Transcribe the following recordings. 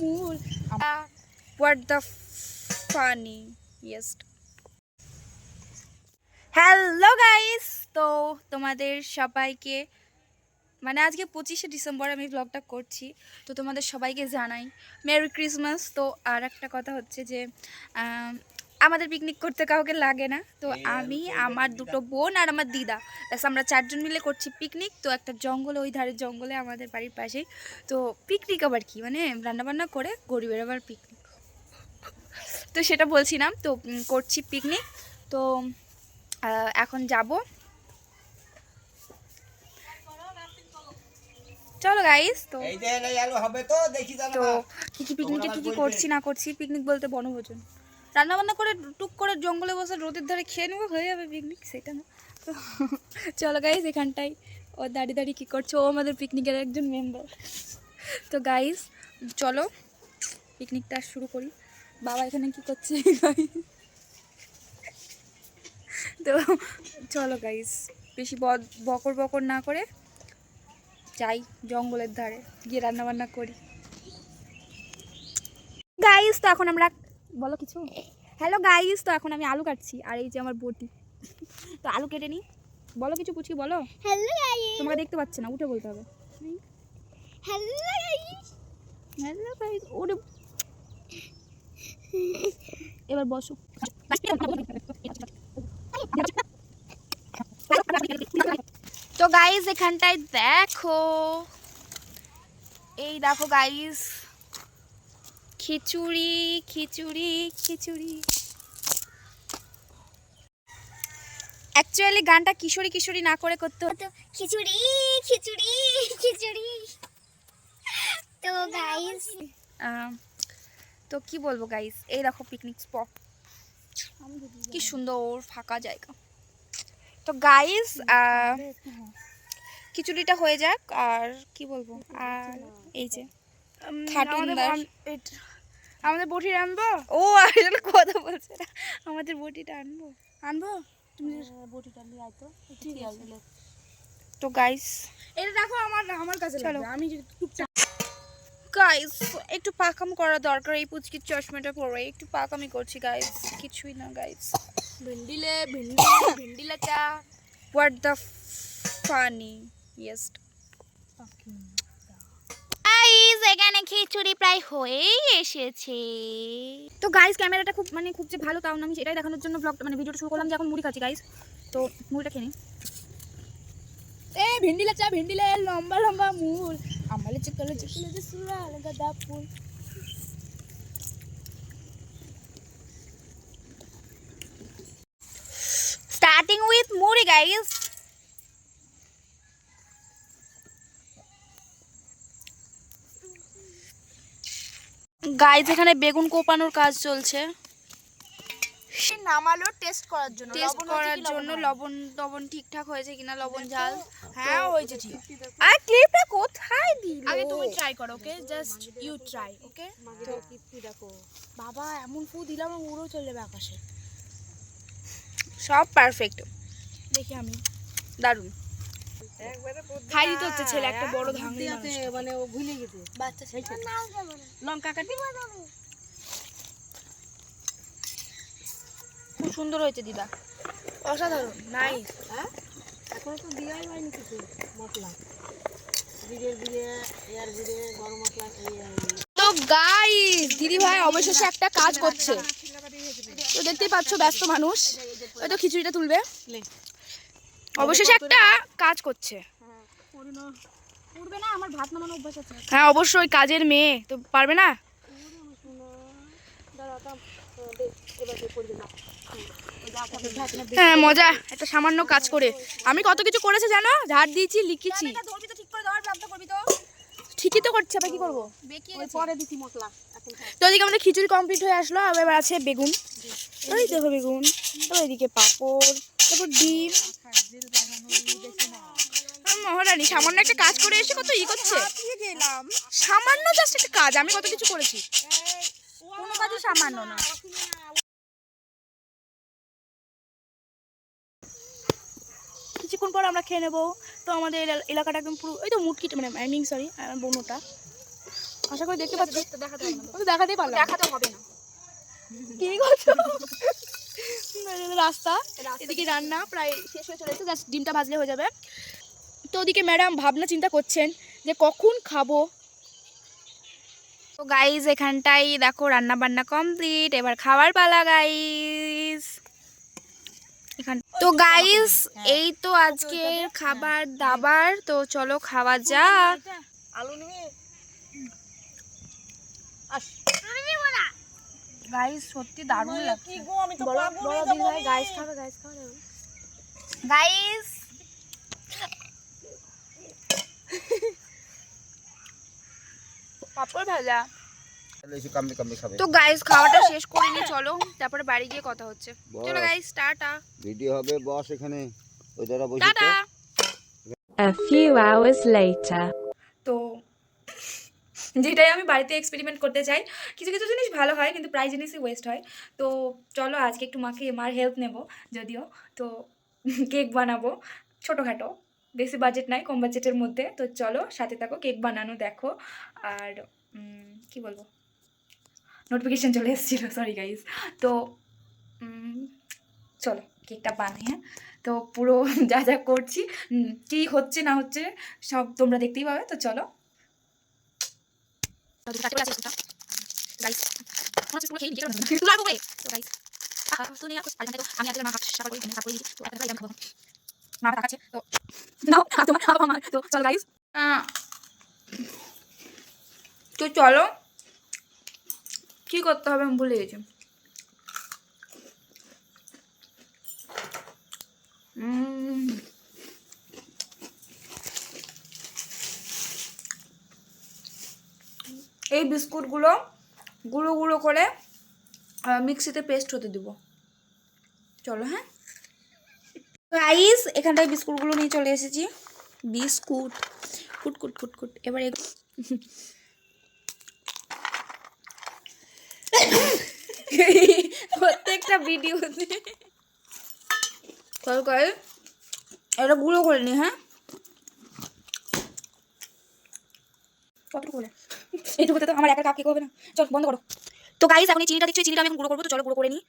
mood. What the funniest. Hello guys, তো তোমাদের সবাইকে মানে আজকে 25শে ডিসেম্বর আমি ব্লগটা করছি, তো তোমাদের সবাইকে জানাই মেরি ক্রিসমাস। তো আর একটা কথা হচ্ছে যে আমাদের পিকনিক করতে কাউকে লাগে না, তো আমি আমার দুটো বোন আর আমার দিদা ব্যাস আমরা চারজন মিলে করছি পিকনিক। তো একটা জঙ্গলে, ওই ধারের জঙ্গলে আমাদের বাড়ির পাশেই। তো পিকনিক আবার কি মানে রান্নাবান্না করে গরিবের আবার পিকনিক, তো সেটা বলছিলাম। তো করছি পিকনিক, তো এখন যাব। চলো গাইস, তো কি পিকনিকে কি করছি না করছি, পিকনিক বলতে বনভোজন, রান্নাবান্না করে টুক করে জঙ্গলে বসে রোদের ধারে খেয়ে নেবো, হয়ে যাবে পিকনিক, সেটা না। তো চলো গাইস, এখানটায় ও দাঁড়িয়ে দাঁড়িয়ে কী করছে, ও আমাদের পিকনিকের একজন মেম্বার। তো গাইস চলো পিকনিকটা শুরু করি। বাবা এখানে কি করছে তো চলো গাইস, বেশি বকর বকর না করে যাই জঙ্গলের ধারে গিয়ে রান্নাবান্না করি। গাইস তো এখন আমরা বলো কিছু। হ্যালো গাইস, তো এখন আমি আলু কাটছি, আর এই যে আমার বটি, তো আলু কেটে নিই। বলো কিছু পুচকি, বলো। হ্যালো গাইস, তোমাকে দেখতে পাচ্ছে না, উঠে বলতে হবে। হ্যালো গাইস, হ্যালো গাইস, ওরে এবার বসো। তো গাইস এখানটায় দেখো, এই দেখো গাইস, খিচুড়ি খিচুড়ি খিচুড়ি। অ্যাকচুয়ালি গানটা কিশোরী কিশোরী না করে করতে হতো খিচুড়ি খিচুড়ি খিচুড়ি। তো গাইস তো কি বলবো গাইস, এই দেখো পিকনিক স্পট, কি সুন্দর ফাঁকা জায়গা। তো গাইস খিচুড়িটা হয়ে যাক, আর কি বলবো, আর এই যে আমাদের বটি আনবো। ও আসলে কথা বলছে না, আমাদের বটিটা আনবো তুমি বটিটা নিয়ে আয় তো। ঠিক আছে। তো গাইস এটা দেখো আমার কাছে চলো। লাগবে, আমি টুকটাক গাইস একটু পাকাম করা দরকার, এই পুচকির চশমাটা পরে একটু পাকামি করছি গাইস, কিছুই না গাইস। ভেন্ডিলে চা। What the funniest. গাইস এখানে খিচুড়ি প্রায় হয়েই এসেছে। তো গাইস ক্যামেরাটা খুব খুব যে ভালো তাও না, আমি সেটাই দেখানোর জন্য ব্লগটা ভিডিওটা শুরু করলাম যে এখন মুড়ি খাচ্ছি গাইস। তো মুড়িটা খেয়ে নিই। ভেন্ডিলে চা, ভেন্ডিলে লম্বা লম্বা মূল, আমালে চিকলে চিকলে যে সুরা গাদা ফুল। স্টার্টিং উইথ মুড়ি গাইস। গাইস এখানে বেগুন কোপানোর কাজ চলছে, নামালো টেস্ট করার জন্য, লবণ ঠিকঠাক হয়েছে কিনা, লবণ ঝাল। হ্যাঁ হয়েছে ঠিক। আর ক্লিপটা কোথায় দিল? আগে তুমি ট্রাই করো, ওকে, জাস্ট ইউ ট্রাই, ওকে। তো দেখো বাবা, এমন ফু দিলাম উড়ো চলে যাবে আকাশে। সব পারফেক্ট, দেখি আমি দারুণ। খাই দিতে হচ্ছে ছেলে, একটা বড় ধাঙ্গি মানে ও ভুলে গেছে বাচ্চা ছেলে। লঙ্কা কাটি। খুব সুন্দর হয়েছে দিদা, অসাধারণ, নাইস। হ্যাঁ, এখনো তো দেওয়াই হয়নি কিছু মশলা, জিরে এয়ার জিরে গরম মশলা তো গাইস দিদি ভাই অবশেষে একটা কাজ করছে, তো দেখতেই পাচ্ছ ব্যস্ত মানুষ, ওই তো খিচুড়িটা তুলবে, অবশেষে একটা কাজ করছে। উঠবে না, আমার ভাত নামানো অভ্যাস আছে। হ্যাঁ অবশ্যই, কাজের মেয়ে তো পারবে না। হ্যাঁ মজা, একটা সামান্য কাজ করে আমি কত কিছু করেছে জানো, ঝাড় দিয়েছি, লিখেছি, ঠিকই তো করছে, আবার কি করবো, পরে দিছি মশলা। তো এদিকে আমাদের খিচুড়ি কমপ্লিট হয়ে আসলো, এবার আছে বেগুন, ওই দেখো বেগুন, তারপর এদিকে পাঁপড়, তারপর ডিম। মহারানী সামান্য একটা কাজ করে এসে কত করছে, সামান্য জাস্ট একটা কাজ, আমি কত কিছু করেছি, কোনো কাজই সামান্য না। কিছুক্ষণ পর আমরা খেয়ে নেবো। তো আমাদের এলাকাটা একদম পুরো, ওই তো মুটকিটা, মানে আই মিন সরি, বনুটা আশা করি দেখতে পাচ্ছ। দেখাতে হবে না, আমি তো দেখাতেই পারলাম না। দেখাতে হবে না। কি করছো? রাস্তা এদিকে রান্না প্রায় শেষ হয়ে চলেছে, জাস্ট ডিমটা ভাজলে হয়ে যাবে। তো ওদিকে ম্যাডাম ভাবনা চিন্তা করছেন যে কখন খাবো। তো গাইজ এখানটাই দেখো রান্না বান্না কমপ্লিট, এবার খাবার পালা গাইজ। তো গাইজ এই তো আজকের খাবার দাবার, তো চলো খাওয়া যাক। আলু নিবি? গাইজ সত্যি দারুণ লাগছে। কি গো, আমি তো পাবো না তো বলি। গাইস খাবে গাইজ পাপড় ভাজা। তো গাইজ খাওয়াটা শেষ করে নি, চলো তারপরে বাড়ি গিয়ে কথা হচ্ছে। চলো গাইজ টাটা ভিডিও হবে বস এখানে ওই দাঁড়া বসে tata. A few hours later. তো যেটাই আমি বাড়িতে এক্সপেরিমেন্ট করতে চাই, কিছু কিছু জিনিস ভালো হয় কিন্তু প্রায় জিনিসই ওয়েস্ট হয়। তো চলো আজকে একটু মার হেল্প নেব যদিও। তো কেক বানাবো ছোটোখাটো, বেশি বাজেট নাই, কম বাজেটের মধ্যে। তো চলো সাথে থাকো, কেক বানানো দেখো। আর কি বলবো, নোটিফিকেশান চলে এসেছিলো, সরি গাইজ। তো চলো কেকটা বানাই। হ্যাঁ, তো পুরো যা যা করছি, কী হচ্ছে না হচ্ছে সব তোমরা দেখতেই পাবে। তো চলো তো চলো কি করতে হবে আমি ভুলে গেছি। এই বিস্কুটগুলো গুঁড়ো গুঁড়ো করে মিক্সিতে পেস্ট হতে দেবো। চলো হ্যাঁ গাইস, এখানটায় বিস্কুটগুলো নিয়ে চলে এসেছি। বিস্কুট কুটকুট কুটকুট। এবার প্রত্যেকটা ভিডিওতে চল গাইস এটা গুঁড়ো করে নি। হ্যাঁ, কতটুকু করে এইটুকুতে তো আমার একা কাপ কেক হবে না। চল বন্ধ করো। তো গাইস এখন এই চিনিটা দেখছো, চিনিটা আমি এখন গুঁড়ো করবো। তো চলো গুঁড়ো করে নিই।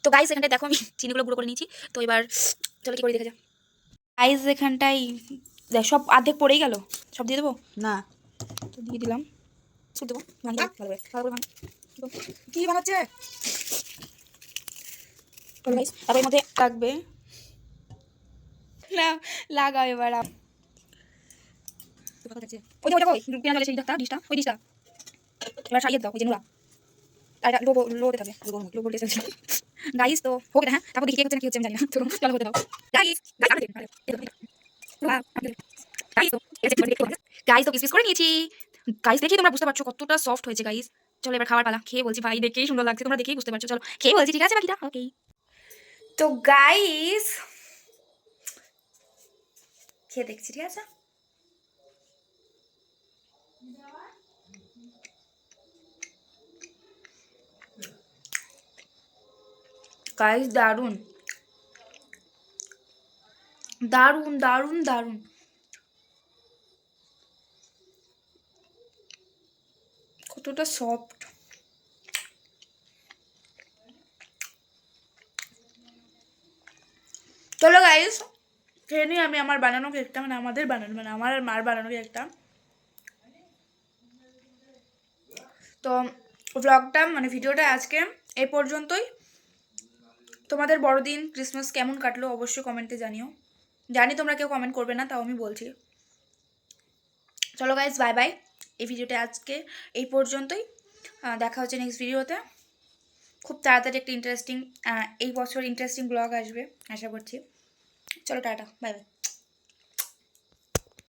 তো গাইস এখানটায় দেখো আমি চিনিগুলো গুঁড়ো করে নিয়েছি। তো এবার চলো কি করে দেখে যা। গাইস এখানটাই দেখ সব অর্ধেক পড়েই গেল, সব দিয়ে দেবো না, তো দিয়ে দিলাম। শুধু দেবো ভাঙি ভালো করে ভাঙি। কি বানাচ্ছে? গাইস তারপর এর মধ্যে লাগবে না, লাগাও এবার। ওই ওইটা কই পেঁয়াজ জলে সেই ডিশটা ওই ডিশটা এবার সাইয়ে দাও, ওই যে নোরা আর এটা লোতে থাকে লো বলতে চাইছি। গাইস তো হোক এটা। হ্যাঁ, তারপর দেখি কে হচ্ছে না কি হচ্ছে আমি জানি না। তো চলো হতে দাও গাইস। গাইস তো পিস করে নিয়েছি। গাইস দেখি তোমরা বুঝতে পারছো কতটা সফট হয়েছে গাইস। চলো এবার খাবার পালা। খেয়ে বলছি ভাই দেখেই সুন্দর লাগছে, তোমরা দেখেই বুঝতে পারছো। চলো খেয়ে বলছি, ঠিক আছে বাকিটা ওকে। তো গাইস খেয়ে দেখছি, ঠিক আছে। গাইস দারুণ দারুণ দারুণ দারুণ। কতটা সফট। চলো গাইস খেয়ে নিই আমি আমার বানানো কেকটা, মানে আমাদের বানানো, মানে আমার আর মার বানানো কেকটা। তো ব্লগটা মানে ভিডিওটা আজকে এই পর্যন্তই। তোমাদের বড়দিন ক্রিসমাস কেমন কাটলো অবশ্যই কমেন্টে জানিও। জানি তোমরা কেউ কমেন্ট করবে না, তাও আমি বলছি। চলো গাইস বাই বাই। এই ভিডিওটা আজকে এই পর্যন্তই, দেখা হচ্ছে নেক্সট ভিডিওতে। খুব তাড়াতাড়ি একটা ইন্টারেস্টিং এই বছর ইন্টারেস্টিং ব্লগ আসবে আশা করছি। চলো টাটা বাই বাই।